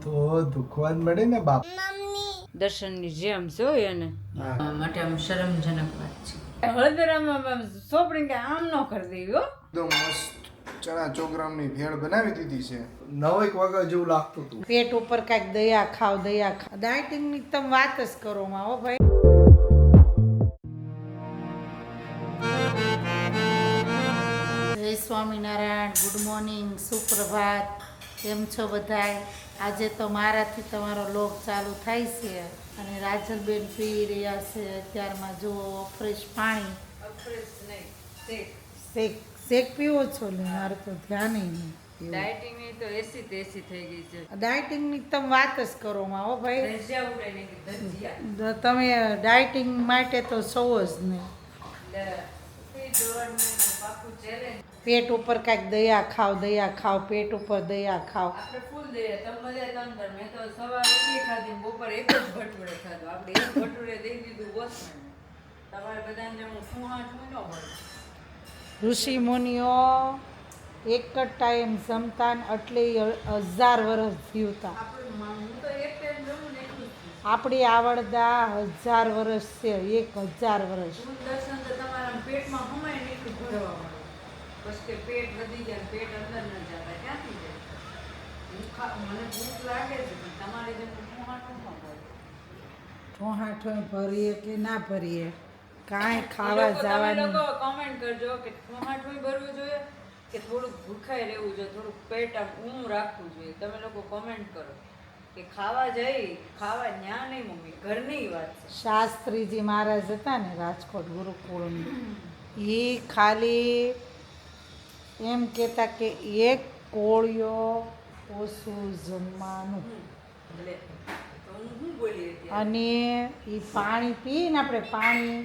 તો દુખવાન મળે ને બાપ. દર્શનની જેમ છો એને માટે આમ શરમજનક વાત છે. હળદરામાં સોપડી કે આમ ન કરી દેવી હો. એકદમ મસ્ત ચણા ચોગ્રામની ભેળ બનાવી દીધી છે. 9 વાગ્યા જેવું લાગતું હતું. પેટ ઉપર કાંઈક દયા ખાવ ડાયટિંગની તમે વાત જ કરો માં હો ભાઈ. જય સ્વામિનારાયણ, ગુડ મોર્નિંગ, સુપ્રભાત. કેમ છો બધાય? આજે તો મારાથી તમારો લોક ચાલુ થાય છે અને રાજલબેન પી રહ્યા છે અત્યારમાં જુઓ ફ્રેશ પાણી. શેક પીવો છો ને? મારે તો ધ્યાન નહીં. ડાયટિંગની તો એસી તેસી થઈ ગઈ છે. ડાયટિંગની તમે વાત જ કરો માં હો ભાઈ. તમે ડાયટિંગ માટે તો સૌ જ નહીં. પેટ ઉપર કાંઈક દયા ખાવ પેટ ઉપર દયા ખાવ. આપણે ફૂલ દઈએ તમે બધા તમ મેં તો સવાર રોટલી ખાધી બપોર એક જ ભટુરે ખાધો. આપણે એક ભટુરે દઈ દીધું બસ. તમારે બધાને હું ફૂહાટું ન મળે. ઋષિ મુનિઓ એક જ ટાઈમ જમતા ને એટલે 1000 વર્ષ જીવતા. આપણી આવડતા 1000 વર્ષ છે. 1000 વર્ષ. દર્શન તો તમારા પેટમાં હમાય ને એટલું ભરવા મળે. બસ કે પેટ વધી જાય, પેટ અંદર ન જતા ક્યાંથી જાય? મને ભૂખ લાગે છે પણ તમારે જેમ ફૂહાટું ન મળે. ઠોહાઠો ભરીએ કે ના ભરીએ, કાંઈ ખાવા જવાની. લોકો કમેન્ટ કરજો કે ફૂહાટું ભરવું જોઈએ કે થોડુંક ભૂખાઈ રહેવું જોઈએ, થોડુંક પેટ આમ ઊંઘ રાખવું જોઈએ. તમે લોકો કમેન્ટ કરો કે ખાવા ન્યા નહીં મમ્મી, ઘરની વાત છે. શાસ્ત્રીજી મહારાજ હતા ને રાજકોટ ગુરુકુળની, એ ખાલી એમ કહેતા કે એક કોળિયો ઓછું જમવાનું. અને એ પાણી પીને આપણે પાણી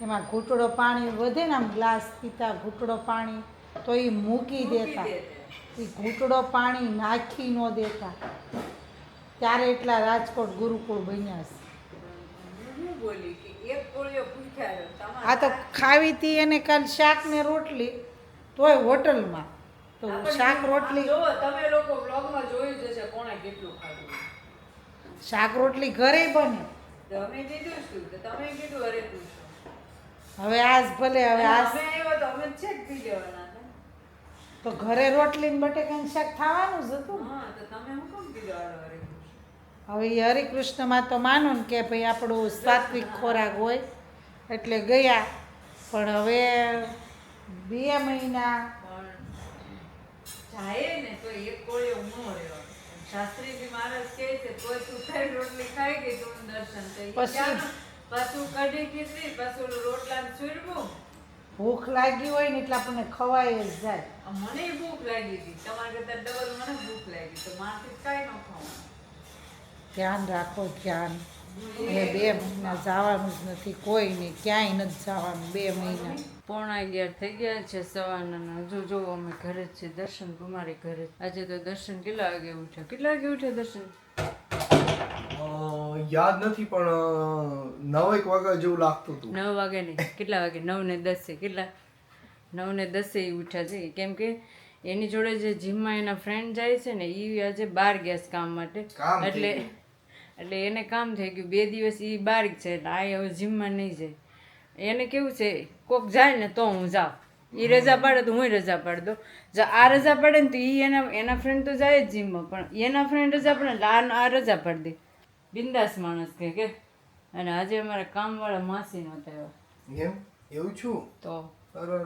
એમાં ઘૂંટડો પાણી વધે ને, આમ ગ્લાસ પીતા ઘૂંટડો પાણી તો એ મૂકી દેતા, એ ઘૂંટડો પાણી નાખી ન દેતા. ત્યારે એટલા રાજકોટ ગુરુકુળ બન્યા છે. આ તો ખાવી હતી એને કાલ શાક ને રોટલી, તોય હોટલમાં તો શાક રોટલી. તમે લોકો બ્લોગમાં જોયું જશે કોણે કેટલું ખાધું. શાક રોટલી ઘરે બને. તમે કીધું શું તો તમે કીધું અરે પૂછો. હવે આજ ભલે હવે આજ અમે આવ્યો તો અમે ચેક પી લેવાના હતા. તો ઘરે રોટલી ને બટેકાનું શાક ખાવાનું જ હતું. હા તો તમે હું કેમ કીધું અરે પૂછો. હવે એ હરિકૃષ્ણમાં તો માનો ને કે ભાઈ આપણું સાત્વિક ખોરાક હોય એટલે ગયા. પણ હવે 2 મહિના જાય ને તો એક કોળિયો ન રહેવાનો. શાસ્ત્રીજી મહારાજ કહે છે તોય તું થઈ રોટલી ખાઈ ગઈ તું દર્શન થઈ પાછું કઢી ખીચડી પાછું રોટલા ચૂરવું. ભૂખ લાગી હોય ને એટલે આપણને ખવાય જ જાય. મને ભૂખ લાગી હતી, તમારે કરતા ડબલ મને ભૂખ લાગી તો મારથી કાંઈ ન ખાવાનું. ધ્યાન રાખો, ધ્યાન. હવે 2 મહિના જવાનું જ નથી, કોઈ નહીં, ક્યાંય નથી જવાનું 2 મહિના. 11:15 થઈ ગયા છે સવારના. હજુ જો અમે ઘરે જ છીએ. દર્શન કુમારી ઘરે. આજે તો દર્શન કેટલા વાગે ઉઠ્યા દર્શન? યાદ નથી પણ 9 વાગ્યા જેવું લાગતું હતું. 9 વાગે નહીં, કેટલા વાગે? 9:10. કેટલા? 9:10 ઉઠ્યા છે. કેમ કે એની જોડે જે જીમમાં એના ફ્રેન્ડ જાય છે ને એ આજે બહાર ગયા છે કામ માટે. એટલે એને કામ થઈ ગયું. 2 દિવસ એ બહાર છે એટલે આ હવે જીમમાં નહીં જાય. એને કેવું છે કોક જાય ને તો હું જાઉં, એ રજા પાડે તો હું રજા પાડી દઉં. જો આ રજા પડે ને તો એના ફ્રેન્ડ તો જાય જ જીમમાં, પણ એના ફ્રેન્ડ રજા પડે ને આ રજા પાડી દે. બિંદાસ માણસ કે. અને આજે અમારા કામવાળા માસી નહોતા આવ્યા. એવું છું તો અરે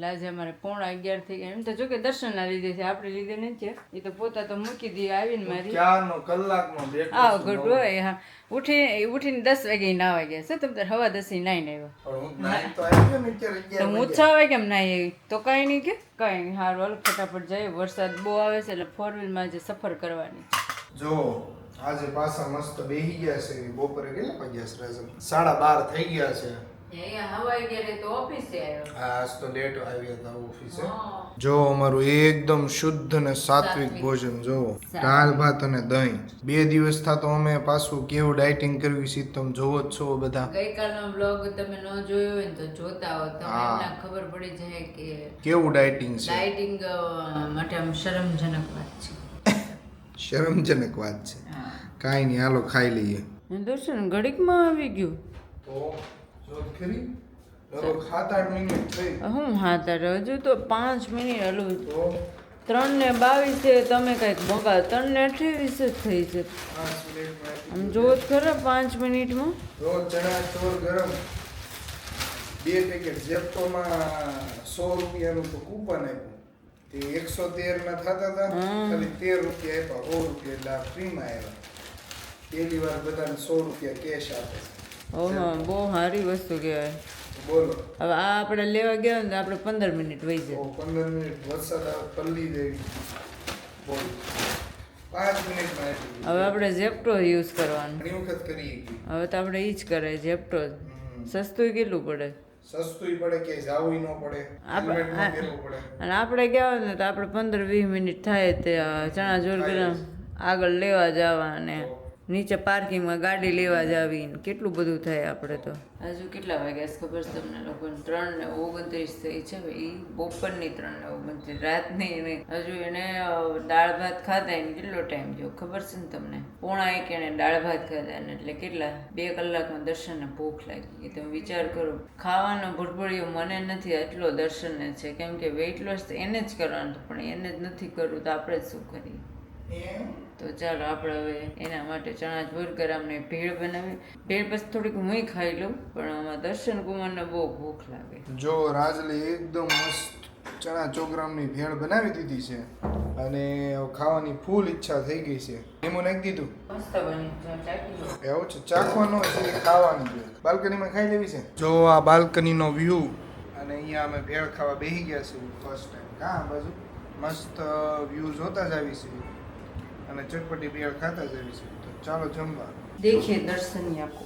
આજે અમારે 11:15 થઈ ગયા. એમ તો જો કે દર્શનના લીધે છે, આપણે લીધે નહીં છે. એ તો પોતા તો મૂકી દે આવીને મારી ક્યારનો કલાકનો બેઠો આવ ગુડ હોય. હા ઉઠીને 10 વાગે નાવા ગયા છે. તમે હવા 10 નાઈને આવ્યા. હું 6 વાગે કેમ નાઈ આવી તો કાંઈ નહીં કે કાંઈ નહીં. સારું હાલો ફટાફટ જાય. વરસાદ બહુ આવે છે એટલે 4-વ્હીલમાં આજે સફર કરવાની. જો આજે પાછા મસ્ત બેહી ગયા છે. બપોરે કેટલા વાગ્યા છે? 12:30 થઈ ગયા છે. અહીંયા હવાઈ ગયા તો ઓફિસે આવ્યો. આજ તો લેટ આવ્યા હતા ઓફિસે. જો અમારું એકદમ શુદ્ધ અને સાત્વિક ભોજન. જો દાળ ભાત અને દહીં. 2 દિવસ થતો અમે પાછું કેવું ડાયટિંગ કરવી છે તમે જોવો જ છો બધા. ગઈકાલનો બ્લોગ તમે ન જોયો હોય ને તો જોતા હો, તમને ખબર પડી જાય કે કેવું ડાયટિંગ છે. ડાયટિંગ માટે આમ શરમજનક વાત છે. શરમજનક વાત છે. કાંઈ નહીં, હાલો ખાઈ લઈએ. દર્શન ઘડીકમાં આવી ગયું. તો જો ખરી લગભગ 7-8 મિનિટ થઈ. હું હાથ હજુ તો 5 મિનિટ હલું. તો 3:22 તમે કંઈક મગાવ 3:28 જ થઈ છે. 5 મિનિટમાં આમ જોવો જ ખરા 5 મિનિટમાં. જો ચણા ચોર ગરમ 2 પેકેટ ઝેપ્ટોમાં 100 રૂપિયાનું તો કૂપન આપ્યું. તે 113 ના થતા હતા, ખાલી 13 રૂપિયા આપ્યા, 100 રૂપિયા એટલે આ ફ્રીમાં આવ્યા. પહેલી વાર બધાને 100 રૂપિયા કેશ આપે. ઓહો, બહુ સારી વસ્તુ કહેવાય. બોલો, હવે આ આપણે લેવા ગયા ને તો આપણે 15 મિનિટ વહી જાય. 15 મિનિટ વરસાદ આવે પલ્લી જેવી. બોલો 5 મિનિટમાં એટલી. હવે આપણે ઝેપ્ટો યુઝ કરવાનું. ઘણી વખત કરી હવે તો આપણે એ જ કરે ઝેપ્ટો જ. સસ્તું કેટલું પડે? સસ્તું પડે કે જાવું ન પડે, હેલ્મેટ ન પહેરવું પડે. અને આપણે ગયા હોય ને તો આપણે 15-20 મિનિટ થાય તે ચણા જોર ગરમ આગળ લેવા જવા અને નીચે પાર્કિંગમાં ગાડી લેવા જાવી ને કેટલું બધું થાય આપણે તો. હજુ કેટલા વાગ્યા છે ખબર છે તમને લોકોને? 3:29 થઈ છે. હવે એ બપોરની 3:29, રાતની નહીં. હજુ એને દાળ ભાત ખાધા એને કેટલો ટાઈમ થયો ખબર છે ને તમને? 1:30 એને દાળ ભાત ખાધા ને એટલે કેટલા 2 કલાકમાં દર્શનને ભૂખ લાગી. એ તમે વિચાર કરો, ખાવાનો ભૂડભુડિયો મને નથી, એટલો દર્શનને છે. કેમ કે વેઇટ લોસ એને જ કરવાનું હતું, પણ એને જ નથી કરવું તો આપણે જ શું કરીએ? તો ચાલો આપણે હવે એના માટે ચણા જોર અમને ભેળ બનાવી. ભેળ પછી થોડીક હું ખાઈ લઉં, પણ આમાં દર્શન કુમારને બહુ ભૂખ લાગે. જો રાજલી એકદમ મસ્ત ચણા ચોગ્રામની ભેળ બનાવી દીધી છે અને ખાવાની ફૂલ ઈચ્છા થઈ ગઈ છે. લીંબુ નાખી દીધું, મસ્ત બની. એવું છે, ચાખવાનો છે, ખાવાની છે. બાલ્કનીમાં ખાઈ લેવી છે. જો આ બાલ્કનીનો વ્યૂ અને અહીંયા અમે ભેળ ખાવા બેસી ગયા છીએ ફર્સ્ટ ટાઈમ. કાં બાજુ મસ્ત વ્યૂ જોતા જ આવી છે અને ચટપટી ભેળ ખાતા જ આવી છે. તો ચાલો જમવા. દેખીએ દર્શનની આપો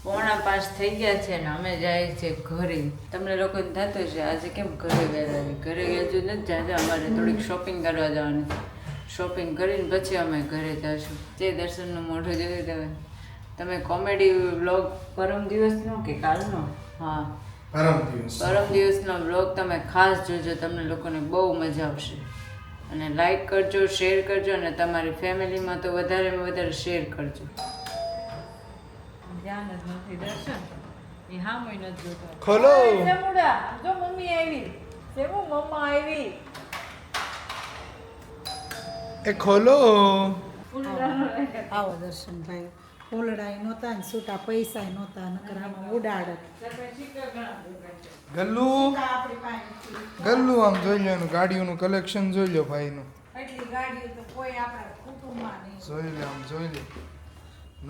4:45 થઈ ગયા છે ને અમે જાય છે ઘરે. તમને લોકોને થતું છે આજે કેમ ઘરે ગયા? ઘરે ગયા જો નથી જાય, અમારે થોડીક શોપિંગ કરવા જવાની. શોપિંગ કરીને પછી અમે ઘરે જઈશું. જે દર્શનનું મોઢું જોયું તમે કોમેડી વ્લોગ પરમ દિવસનો કે કાલનો? હા, પરમ દિવસનો વ્લોગ તમે ખાસ જોજો, તમને લોકોને બહુ મજા આવશે. અને લાઈક કરજો, શેર કરજો અને તમારી ફેમિલીમાં તો વધારેમાં વધારે શેર કરજો. ધ્યાન જ નથી દર્શન, એ હા મહિનો જ જોતો. ખોલો જો મમ્મી આવી, સેમુ મમ્મા આવી. એ ખોલો. આવો દર્શનભાઈ, ફૂલડાય નહોતા ને છૂટા પૈસા નહોતા, નકર આમાં ઉડાડત. ગલ્લુ આપણી પાસે ગલ્લુ આમ જોઈ લો, એનું ગાડીઓનું કલેક્શન જોઈ લો ભાઈનું. એટલી ગાડીઓ તો કોઈ આપણા કુટુંબમાં નહીં. જોઈ લે, આમ જોઈ લે,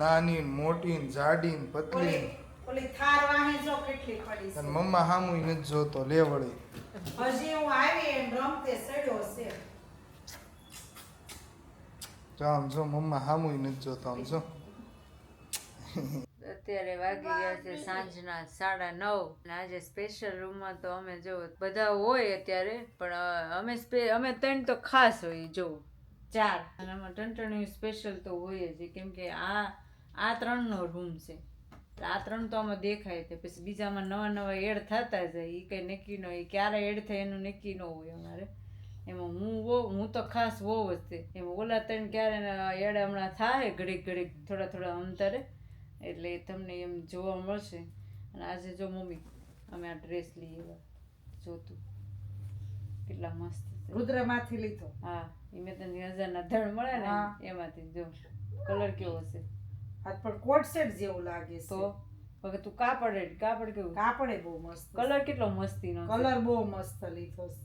નાની ને મોટી ને જાડી ને પતલી. ઓલી થાર વાહે જો કેટલી પડી છે. અને મમ્મા હામુય નથી જોતો, લે વળી. હજી હું આવી એને રમતે સડ્યો છે. જો આમ જો, મમ્મા હામુય નથી જોતો, આમ જો. અત્યારે વાગી ગયા છે સાંજના 9:30 અને આજે સ્પેશિયલ રૂમમાં તો અમે જો બધા હોય અત્યારે, પણ અમે 3 તો ખાસ હોય, જો 4 અને આમાં ટંટણિયું સ્પેશિયલ તો હોય જ. કેમ કે આ 3નો રૂમ છે, આ 3 તો આમાં દેખાય છે. પછી બીજામાં નવા એડ થતા જાય, એ કંઈ નક્કી ન હોય, ક્યારે એડ થાય એનું નક્કી ન હોય અમારે. એમાં હું તો ખાસ બહુ જ છે. એમાં ઓલા 3 ક્યારે એડ હમણાં થાય ઘડીક થોડા અંતરે, એટલે તમને એમ જોવા મળશે. અને આજે જો મમ્મી અમે આ ડ્રેસ લઈએ, જોતું કેટલા મસ્ત છે. રુદ્રમાંથી લીધો. હા, એ મેં તને 1000 ધડ મળે ને એમાંથી. જો કલર કેવો છે, હાથ પર કોટ સેટ જેવું લાગે છે. તો હવે તું કાપડ કેવું? કાપડે બહુ મસ્ત. કલર કેટલો મસ્તીનો છે. કલર બહુ મસ્ત લીધો છે,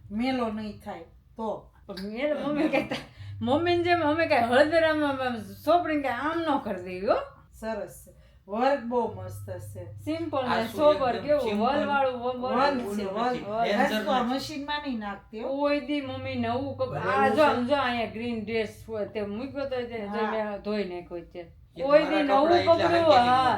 મેલો નહીં થાય તો. મમ્મી કહેતા, મમ્મીને જેમ અમે કઈ હળદરામાં સોપડી કઈ આમ ન કરી દેવી હો. સરસ છે, વર્ક બહુ મસ્ત છે. સિમ્પલ ને સોબર કેવું વલ વાળું મશીનમાં નહીં નાખતી હો. કોઈ દી મમ્મી નવું આ જો અહીંયા ગ્રીન ડ્રેસ તે મૂક્યો તો મેં ધોઈ નાખ્યો છે. કોઈ દી નવું કપડું. હા,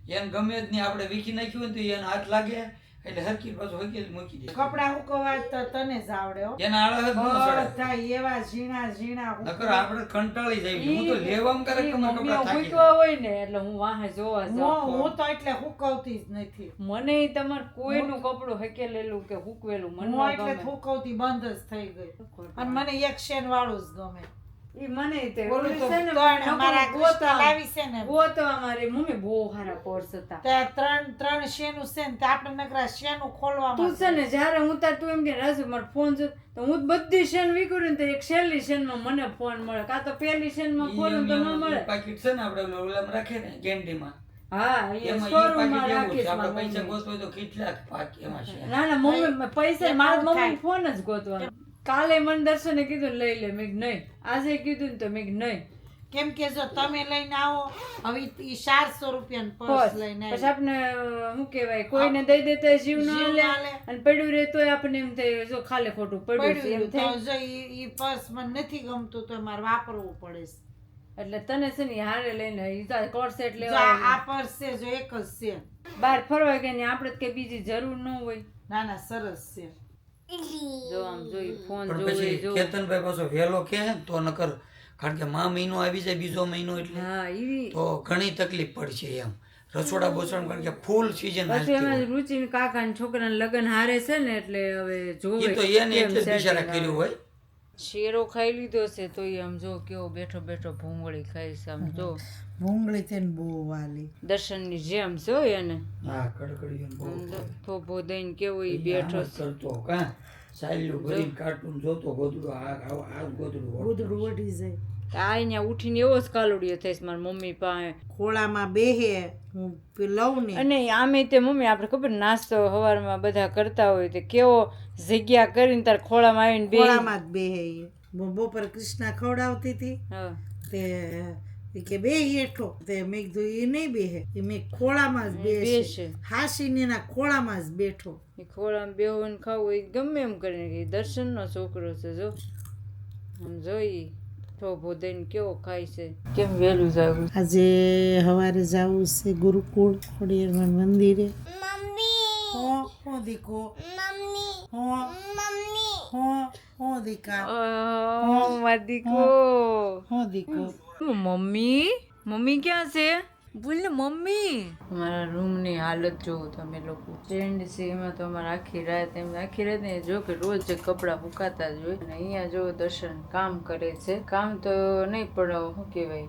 એમ ગમે જ નહીં, આપણે વીખી નાખ્યું હોય તો એને હાથ લાગે એટલે હરકી પાછું હરકી મૂકી દે. કપડા હુકવા તો તને જ આવડે હો. એના આળસ જ ન સડે. બધા એવા ઝીણા નકર આપણે કંટાળી જાય. હું તો લેવામાં કરે કે મારા કપડા થાકી મૂકવા હોય ને એટલે હું વાહે જોવા જાઉં. હું તો એટલે હુકવતી જ નથી. મને તમારે કોઈનું કપડું હકેલેલું કે હુકવેલું મને હું એટલે હુકવતી બંધ જ થઈ ગઈ. અને મને એક શેન વાળું જ ગમે. ઈ મને તે ઓલું તો છે ને ત્રણ નકરું અમારા ગોતવા- ક્રિસ્ટલ આવી છે ને ગોતવા મારી મમ્મી બહુ સારા પર્સ હતા. ત્યાં ત્રણ શેનું છે ને તે આપણે નકરા શેનું ખોલવામાં તું છે ને જ્યારે હું તાર તું એમ કે રાજુ મારો ફોન છે તો હું જ બધી શેન વિકું ને તો એક છેલ્લી શેનમાં મને ફોન મળે કાં તો પહેલી શેનમાં ખોલું તો ન મળે. પાકીટ છે ને આપણે ઓલામાં રાખે ને કેન્ટીમાં હા એ એમાં ઈ સ્ટોરમાં પાકીટ એવું રાખીશ છે. આપણે મારી પૈસા મમ્મી. ગોતવા હોય તો કેટલાક પાક એમાં છે. ના ના મમ્મી પૈસા મારા એમાં મમ્મી ફોન જ ગોતવાનો. કાલે મને દર્શને કીધું લઈ લે મેં કીધું નહીં. આજે કીધું ને તો મેં કીધું નહીં. કેમ કે જો તમે લઈને આવો હવે ઈ 400 રૂપિયાનું પર્સ લઈને પછી આપણે શું કહેવાય કોઈને દઈ દેતા જીવ ન જીવ લે ના લે. અને પડ્યું રહે તોય આપણને એમ થાય જો ખાલી ખોટું પડ્યું છે એમ પડ્યું થાય. તો જો ઈ પર્સ મને નથી ગમતું તો મારે વાપરવું પડે છે. એટલે તને છે ને હારે લઈને ઈ તારે કોર્સેટ જો લેવા આ પર્સ છે જો એક જ છે. બહાર ફરવા ગયા ને આપણે તો કઈ બીજી જરૂર ન હોય. ના ના સરસ છે. જો આમ જોઈ ફોન પણ જોવે પછી જો કેતનભાઈ પાછો વહેલો કહે ને તો નકર કારણ કે મહિનો આવી જાય બીજો મહિનો એટલે હા ઈ તો ઘણી તકલીફ પડશે એમ રસોડા બોસણ કારણ કે ફૂલ સીઝન પછી એમાં રુચિ કાકા ના છોકરાના લગ્ન હારે છે ને એટલે હવે જોવે એ તો એને કેમ એટલે જ બિચારા setting કર્યું આવે. હોય. શેરો ખાઈ લીધો છે તો આમ જો કેવો બેઠો બેઠો ભૂંગળી ખાઈ છે આમ જો ભૂંગળી તેને બહુ વાલી. દર્શનની જેમ છે હો એને હા કડકડીયું બહુ આમ જો થોભો દઈને કેવો ઈ બેઠો આમ જ કરતો કા સાયલું ભરીને કાર્ટૂન જોતો ગોદડું આ ગોદડું ગોદડું વળી જાય. આ અહીંયા ઉઠીને એવો જ કાલુડિયો થઈશ મારી મમ્મી પાસે. ખોળામાં બેહે હું લઉં ને અને આમે તે મમ્મી આપણે ખબર નાસ્તો સવારમાં બધા કરતા હોય તે કેવો જગ્યા કરીને તાર ખોળામાં આવીને બે ખોળામાં જ બેહે ઈ. બપોર કૃષ્ણા ખવડાવતી હતી હા તે ઈ કે બે હેઠો તે મેં કીધું એ નહીં બેહે એ મેં ખોળામાં જ બેસે બેસે. હાસીને એના ખોળામાં જ બેઠો. એ ખોળામાં બેહું ને ખાવું એ ગમે એમ કરીને કે દર્શનનો છોકરો છે જો આમ જોઈ થોભો દઈને કેવો ખાય છે. કેમ વહેલું જાવું આજે સવારે જવું છે ગુરુકુળ ખોડિયારમાં મંદિરે. હો દીકો હો દીકા દીકો હો દીકો. મમ્મી મમ્મી ક્યાં છે બોલ ને મમ્મી. અમારા રૂમની હાલત જોવો તમે લોકો. ટ્રેન્ડ છે એમાં તો અમારે આખી રાત ને જો કે રોજ કપડાં સુકાતા જ હોય. અને અહીંયા જો દર્શન કામ કરે છે. કામ તો નહીં પણ શું કહેવાય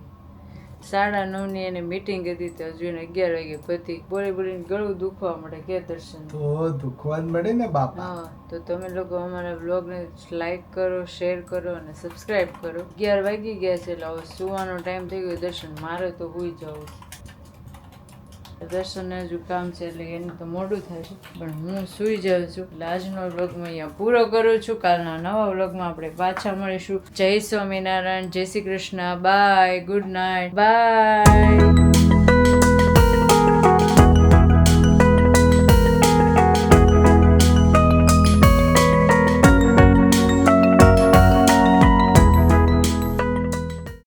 9:30 ની એને મીટિંગ હતી તો હજુ એને 11 વાગે પતી. બોલીને ગળું દુખવા મળે કે દર્શન તો દુખવાન મળે ને બાપા. હા તો તમે લોકો અમારા બ્લોગને લાઈક કરો શેર કરો અને સબસ્ક્રાઇબ કરો. 11 વાગી ગયા છે એટલે હવે સુવાનો ટાઈમ થઈ ગયો. દર્શન મારે તો હુઈ જવું છે. દર્શનને હજુ કામ છે એટલે એને તો મોડું થાય છે પણ હું સુઈ જાઉં છું. એટલે આજનો વ્લોગ હું અહીંયા પૂરો કરું છું. કાલના નવા વ્લોગમાં આપણે પાછા મળીશું. જય સ્વામિનારાયણ, જય Shri Krishna, bye, good night, by.